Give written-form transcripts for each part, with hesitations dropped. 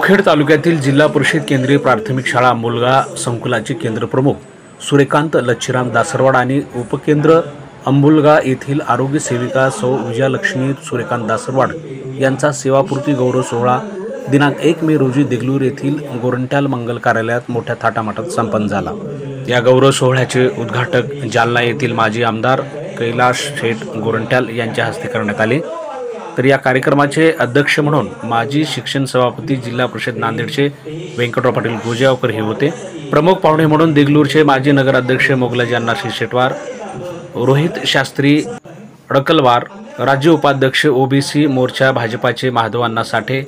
मुखेड तालुक्यातील जिल्हा परिषद केंद्रीय प्राथमिक शाळा मुलगा संकुलाचे केंद्रप्रमुख सूर्यकांत लच्छीराम दासरवाड आणि उपकेंद्र अंबुलगा येथील आरोग्य सेविका सौ विजयलक्ष्मी सूर्यकांत दासरवाड यांचा सेवापूर्ती गौरव सोहळा दिनांक 1 मे रोजी देगलूर येथील गोरंट्याल मंगल कार्यालयात मोठ्या थाटामाटात संपन्न झाला। या गौरव सोहळ्याचे उद्घाटक जालना येथील माजी आमदार कैलाश शेठ गोरंट्याल यांच्या हस्ते करण्यात आले। तर या कार्यक्रमाचे अध्यक्ष म्हणून माजी शिक्षण सभापती जिल्हा परिषद नांदेडचे व्यंकटराव पाटील गोजेगावकर हे होते। प्रमुख पाहुणे म्हणून देगलूरचे माजी नगराध्यक्ष मोगलाजी अण्णा शेटवार, रोहित शास्त्री अडकलवार, राज्य उपाध्यक्ष ओबीसी मोर्चा भाजपाचे महादेव अण्णा साठे,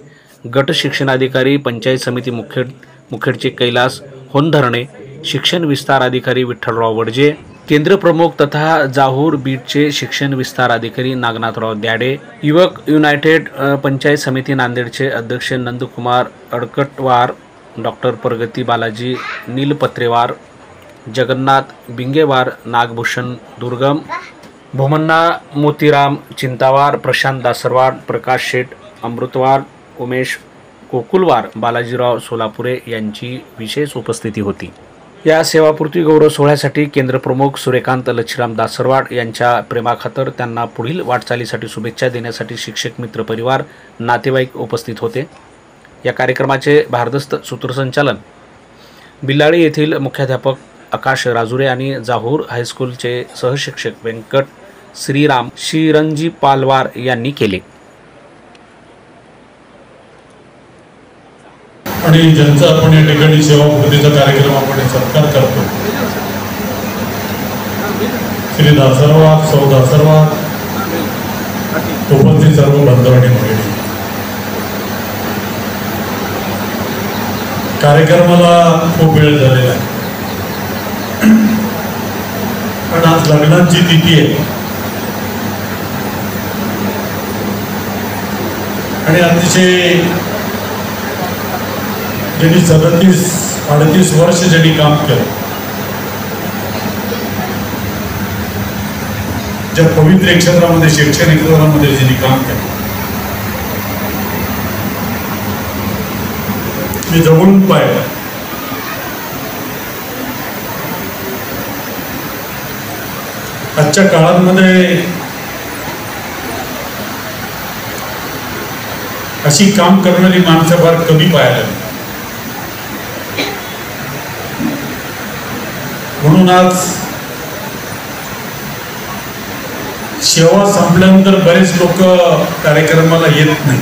गट शिक्षणाधिकारी पंचायत समिती मुखेडचे कैलास होनधरणे, शिक्षण विस्तार अधिकारी विठ्ठलराव वडजे, केंद्र प्रमुख तथा जाहूर बीटचे शिक्षण विस्तार अधिकारी नागनाथराव द्याडे, युवक युनायटेड पंचायत समिती नांदेडचे अध्यक्ष नंदकुमार अडकटवार, डॉक्टर प्रगती बालाजी नीलपत्रेवार, जगन्नाथ बिंगेवार, नागभूषण दुर्गम, भोमन्ना मोतीराम चिंतावार, प्रशांत दासरवाड, प्रकाश शेठ अमृतवार, उमेश कोकुलवार, बालाजीराव सोलापुरे यांची विशेष उपस्थिती होती। या सेवापूर्ती गौरव सोहळ्यासाठी केंद्रप्रमुख सूर्यकांत लच्छीराम दासरवाड यांच्या प्रेमाखातर त्यांना पुढील वाटचालीसाठी शुभेच्छा देण्यासाठी शिक्षक मित्र परिवार नातेवाईक उपस्थित होते। या कार्यक्रमाचे भारदस्त सूत्रसंचालन बिलाडी येथील मुख्याध्यापक आकाश राजुरे आणि जाहूर हायस्कूलचे सहशिक्षक व्यंकट श्रीराम शिरंजी पालवार यांनी केले। आणि ज्यांचा आपण या ठिकाणी सेवापूर्तीचा कार्यक्रम आपण सत्कार करतो, श्री दासरवाड, सौ दासरवाड, उपस्थित सर्व बंधू आणि भगिनी, कार्यक्रमाला खूप वेळ झालेला आहे पण आज लग्नाची तिथी आहे आणि अतिशय ज्यांनी 37-38 वर्ष ज्यांनी काम केलं, ज्या पवित्र क्षेत्रामध्ये शिक्षण क्षेत्रामध्ये ज्यांनी काम केलं, मी जवळून पाहिलं। आजच्या काळामध्ये अशी काम करणारी माणसं फार कमी पाहायला, म्हणून आज सेवा संपल्यानंतर बरेच लोक कार्यक्रमाला येत नाही।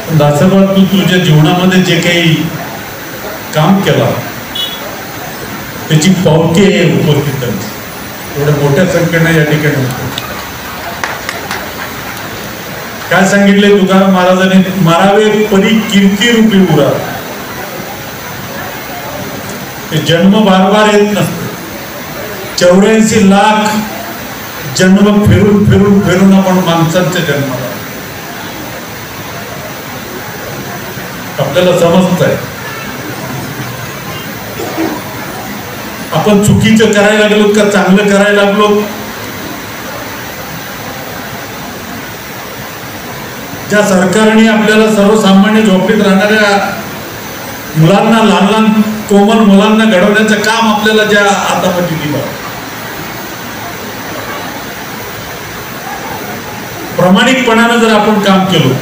पण दासरवाड, तू तुझ्या जीवनामध्ये जे काही काम केलं त्याची पावती आहे उपस्थित, एवढ्या मोठ्या संख्येने या ठिकाणी काय सांगितले तुकाराम महाराजांनी, मारावे परी कीर्ती रूपी उरा, जन्म बार बार येत नसतो। 84 लाख जन्म फिरून फिरून फिरून आपण माणसांचे जन्म आपल्याला समजत आहे। आपण चुकीचं करायला लागलो का चांगलं करायला लागलो, ज्या सरकारने आपल्याला सर्वसामान्य झोपडीत राहणाऱ्या मुलांना, लहान लहान कोमल मुलांना घडवण्याचं काम आपल्याला ज्या हातामध्ये दिलं, प्रामाणिकपणानं जर आपण काम केलं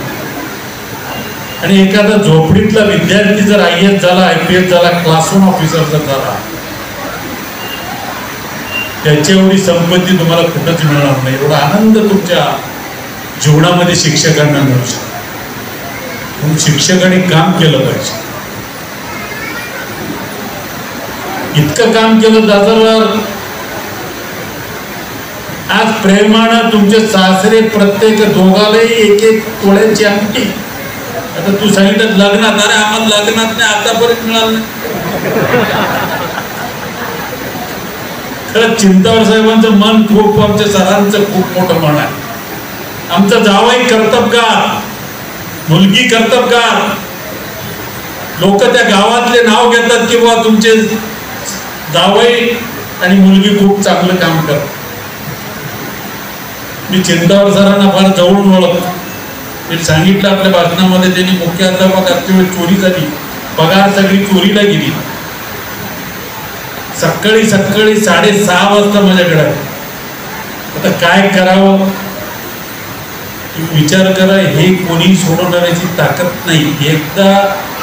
आणि एखादा झोपडीतला विद्यार्थी जर IAS झाला, IPS झाला, क्लासरूम ऑफिसर जर झाला, त्याची एवढी संपत्ती तुम्हाला कुठंच मिळणार नाही, एवढा आनंद तुमच्या जीवनामध्ये शिक्षकांना मिळू शकतो। म्हणून शिक्षकांनी काम केलं पाहिजे। इतकं काम केलं दासरवाड, आज प्रेमानं तुमचे सासरे प्रत्येक दोघालाही 1-1 तोळ्याची अंगठी, आता तू सांगितलं लग्नात, अरे आम्हाला लग्नात नाही आतापर्यंत मिळालं नाही। खरंच चिंतावर साहेबांचं मन खूप, आमच्या सरांचं खूप मोठं मन आहे। आमचा जावई कर्तबगार, मुलगी कर्तबगार, लोक त्या गावातले नाव घेतात की बाबा तुमचे जावई आणि मुलगी खूप चांगलं काम करतात। मी चिंतावर सरांना फार जवळून ओळखतो, ते सांगितलं आपल्या भाषणामध्ये त्यांनी, मुख्याध्यापकाच्या वेळी चोरी झाली, पगार सगळी चोरीला गेली. सकाळी 6:30 वाजता माझ्याकडे आले. आता काय करावं विचार करा. हे कोणी सोडवण्याची ताकद नाही. एकदा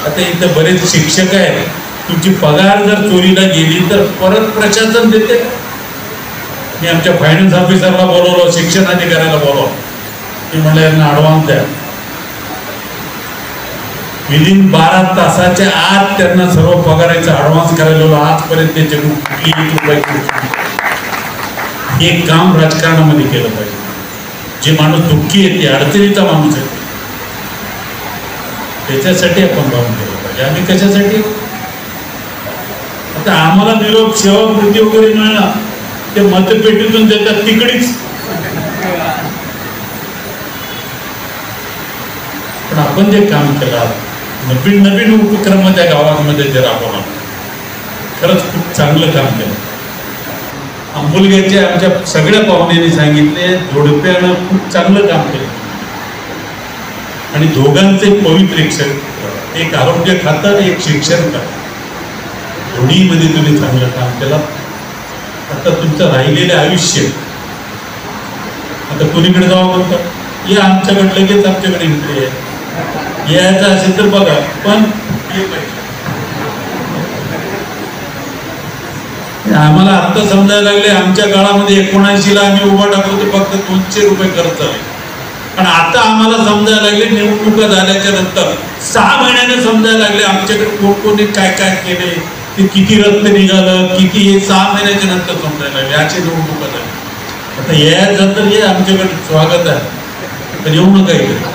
आता इथं बरेच शिक्षक आहेत, तुमची पगार जर चोरीला गेली तर परत प्रशासन देते. मी आमच्या फायनान्स ऑफिसरला बोलवलं, शिक्षण अधिकाऱ्याला बोलवलं. मी म्हणलं यांना ॲडव्हान्स द्या. विदिन 12 तासाच्या आत त्यांना सर्व पगाराचा ॲडव्हान्स करायला. आजपर्यंत त्याचे एक काम राजकारणामध्ये केलं पाहिजे. जे माणूस दुःखी येते, अडचणीचा माणूस आहे, त्याच्यासाठी आपण काम केलं पाहिजे. आम्ही कशासाठी? आता आम्हाला निरोप सेवाकृती वगैरे मिळणार, ते मतपेटीतून देतात तिकडेच. पण आपण जे काम केलं, नवीन उपक्रम त्या गावांमध्ये जे राबवला, खरंच खूप चांगलं काम केलं. अंबुलग्याच्या आमच्या सगळ्या पाहुण्यांनी सांगितले, जोडप्यानं खूप चांगलं काम केलं. आणि दोघांचे पवित्र क्षेत्र, एक आरोग्य खातं, एक शिक्षण खातं, दोन्हीमध्ये तुम्ही चांगलं काम केलं. आता तुमचं राहिलेलं आयुष्य, आता कुणीकडे जावं म्हणतात, या आमच्याकडे लगेच आमच्याकडे इकडे यायचं असेल तर बघा, पण आम्हाला आता समजायला लागले. आमच्या काळामध्ये 79ला आम्ही उभा टाकलो तर फक्त 200 रुपये खर्च झाले. पण आता आम्हाला समजायला लागले, निवडणुका झाल्याच्या नंतर 6 महिन्याने समजायला लागले आमच्याकडे कोण कोणी काय काय केले, ते किती रक्त निघालं, किती, हे 6 महिन्याच्या नंतर समजायला लागले. अशी निवडणुका झाली. आता यायचं तर हे आमच्याकडे स्वागत आहे, पण येऊ नका इकडे.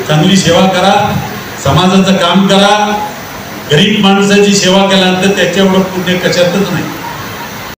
चांगली सेवा करा, समाजाचं काम करा. गरीब माणसाची सेवा केल्यानंतर त्याच्या एवढं पुण्य कशातच नाही.